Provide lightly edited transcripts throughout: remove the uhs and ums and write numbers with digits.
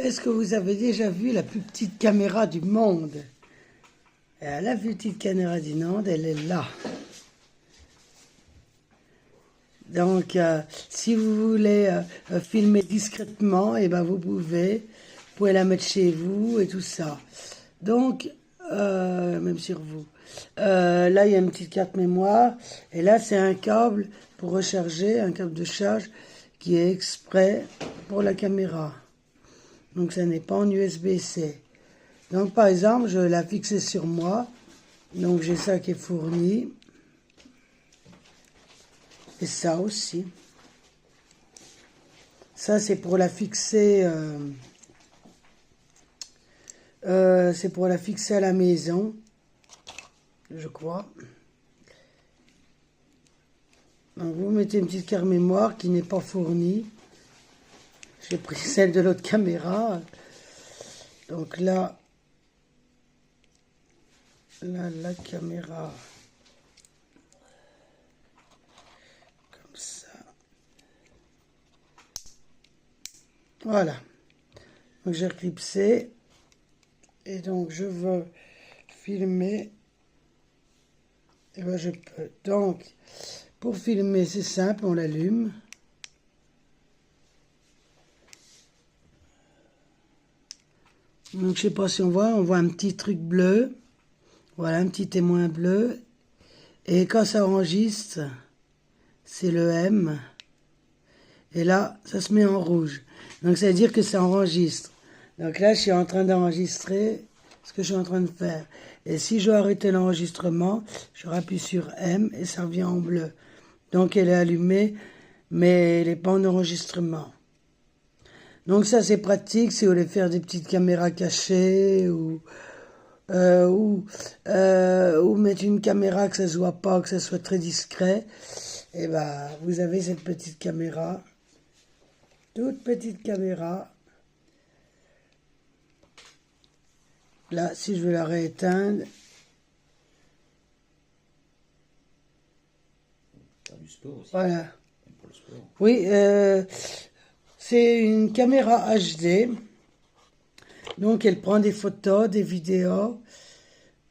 Est-ce que vous avez déjà vu la plus petite caméra du monde? La plus petite caméra du monde, elle est là. Donc, si vous voulez filmer discrètement, et ben vous pouvez la mettre chez vous et tout ça. Donc, même sur vous. Là, il y a une petite carte mémoire. Et là, c'est un câble pour recharger, un câble de charge qui est exprès pour la caméra. Donc, ça n'est pas en USB-C. Donc, par exemple, je vais la fixer sur moi. Donc, j'ai ça qui est fourni. Et ça aussi. Ça, c'est pour la fixer. C'est pour la fixer à la maison, je crois. Donc, vous mettez une petite carte mémoire qui n'est pas fournie. J'ai pris celle de l'autre caméra. Donc là, la caméra. Comme ça. Voilà. Donc j'ai clipsé. Et donc je veux filmer. Et ben je peux. Donc, pour filmer, c'est simple, on l'allume. Donc je sais pas si on voit un petit truc bleu. Voilà, un petit témoin bleu. Et quand ça enregistre, c'est le M. Et là, ça se met en rouge. Donc ça veut dire que ça enregistre. Donc là, je suis en train d'enregistrer ce que je suis en train de faire. Et si je veux arrêter l'enregistrement, je rappuie sur M et ça revient en bleu. Donc elle est allumée, mais elle n'est pas en enregistrement. Donc ça, c'est pratique si vous voulez faire des petites caméras cachées ou mettre une caméra que ça se voit pas, que ça soit très discret. Et ben, vous avez cette petite caméra, toute petite caméra. Là, si je veux la rééteindre. Du sport aussi. Voilà. Pour le sport. Oui, c'est une caméra HD. Donc, elle prend des photos, des vidéos.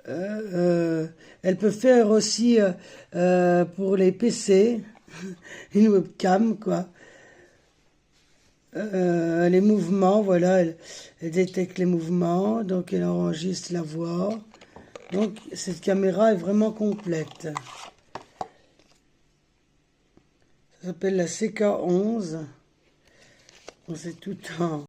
Elle peut faire aussi pour les PC une webcam, quoi. Les mouvements, voilà, elle détecte les mouvements, donc elle enregistre la voix. Donc, cette caméra est vraiment complète. Ça s'appelle la CK11. C'est tout en